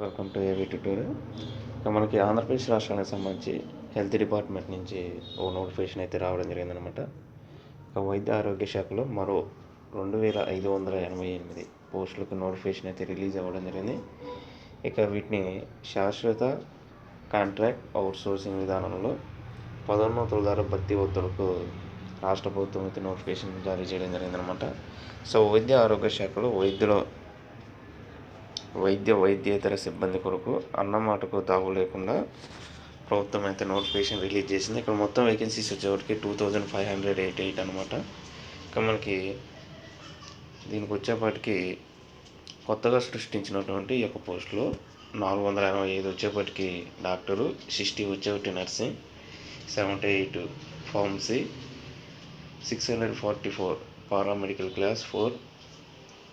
Welcome to AV tutorial. ఇక మనకి ఆంధ్రప్రదేశ్ రాష్ట్రానికి సంబంధించి హెల్త్ డిపార్ట్మెంట్ నుంచి ఓ నోటిఫికేషన్ అయితే రావడం జరిగిందనమాట. ఇక వైద్య ఆరోగ్య శాఖలో మరో 2588 పోస్టులకు నోటిఫికేషన్ అయితే రిలీజ్ అవ్వడం జరిగింది. ఇక వీటిని శాశ్వత కాంట్రాక్ట్ అవుట్సోర్సింగ్ విధానంలో పదోన్నతుల ద్వారా భర్తీ ఒత్తిడికు రాష్ట్ర ప్రభుత్వం అయితే నోటిఫికేషన్ జారీ చేయడం జరిగిందనమాట. సో వైద్య ఆరోగ్య శాఖలో వైద్యేతర సిబ్బంది కొరకు అన్నమాటకు తావు లేకుండా ప్రభుత్వం అయితే నోటిఫికేషన్ రిలీజ్ చేసింది. ఇక్కడ మొత్తం వేకెన్సీస్ వచ్చేవాటికి 2588 అనమాట. ఇక మనకి దీనికి వచ్చేపాటికి కొత్తగా సృష్టించినటువంటి ఈ యొక్క పోస్టులో 485 వచ్చేపాటికి డాక్టరు, 60 వచ్చేవాటి నర్సింగ్, 78 ఫార్మసీ, 644 పారామెడికల్ క్లాస్ 4,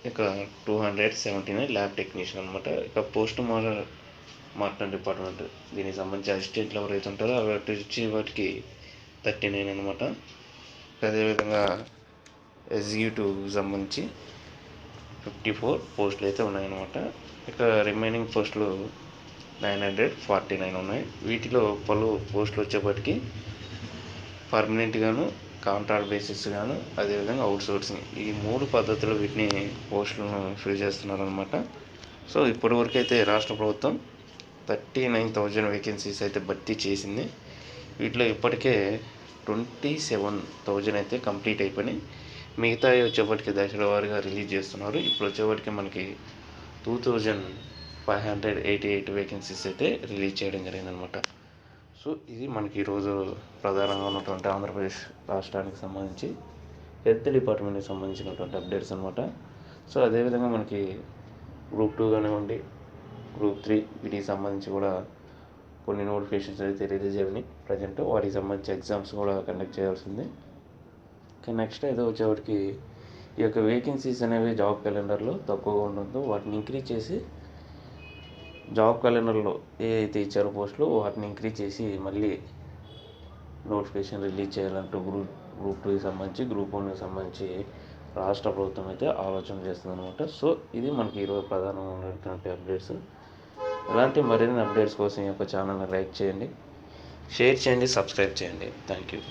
ఇక 279 ల్యాబ్ టెక్నీషియన్ అనమాట. ఇక పోస్ట్ మార్టం డిపార్ట్మెంట్ దీనికి సంబంధించి అసిస్టెంట్లు ఎవరైతే ఉంటారో వాటి వచ్చి వాటికి 39 అనమాట. అదేవిధంగా ఎగ్జిక్యూటివ్కి సంబంధించి 54 పోస్టులు అయితే ఉన్నాయన్నమాట. ఇక రిమైనింగ్ పోస్టులు 949 ఉన్నాయి. వీటిలో పలు పోస్టులు వచ్చేప్పటికి పర్మనెంట్ గాను, కాంట్రాక్ట్ బేసిస్ గాను, అదేవిధంగా అవుట్సోర్సింగ్, ఈ 3 పద్ధతులు వీటిని పోస్టులను ఫిల్ చేస్తున్నారనమాట. సో ఇప్పటివరకు అయితే రాష్ట్ర ప్రభుత్వం 39,000 వేకెన్సీస్ అయితే భర్తీ చేసింది. వీటిలో ఇప్పటికే 27,000 అయితే కంప్లీట్ అయిపోయినాయి. మిగతా వచ్చేప్పటికి దశల వారీగా రిలీజ్ చేస్తున్నారు. ఇప్పుడు వచ్చేప్పటికి మనకి 2588 వేకెన్సీస్ అయితే రిలీజ్ చేయడం జరిగిందనమాట. సో ఇది మనకి ఈరోజు ప్రధానంగా ఉన్నటువంటి ఆంధ్రప్రదేశ్ రాష్ట్రానికి సంబంధించి హెల్త్ డిపార్ట్మెంట్కి సంబంధించినటువంటి అప్డేట్స్ అనమాట. సో అదేవిధంగా మనకి గ్రూప్ 2 కానివ్వండి, గ్రూప్ 3 వీటికి సంబంధించి కూడా కొన్ని నోటిఫికేషన్స్ అయితే రిలీజ్ అయ్యాయి. ప్రజెంట్ వాటికి సంబంధించి ఎగ్జామ్స్ కూడా కండక్ట్ చేయాల్సింది. ఇంకా నెక్స్ట్ అయితే వచ్చేవాటికి ఈ యొక్క వేకెన్సీస్ అనేవి జాబ్ క్యాలెండర్లో తక్కువగా ఉండడంతో వాటిని ఇంక్రీజ్ చేసి జాబ్ క్యాలెండర్లో ఏ అయితే ఇచ్చారో పోస్టులు వాటిని ఇంక్రీజ్ చేసి మళ్ళీ నోటిఫికేషన్ రిలీజ్ చేయాలంటూ గ్రూప్ 2కి సంబంధించి, గ్రూప్ 1కి సంబంధించి రాష్ట్ర ప్రభుత్వం అయితే ఆలోచన చేస్తుంది అనమాట. సో ఇది మనకి ఈరోజు ప్రధానంగా ఉన్నటువంటి అప్డేట్స్. ఇలాంటి మరిన్ని అప్డేట్స్ కోసం ఈ యొక్క ఛానల్ని లైక్ చేయండి, షేర్ చేయండి, సబ్స్క్రైబ్ చేయండి. Thank you.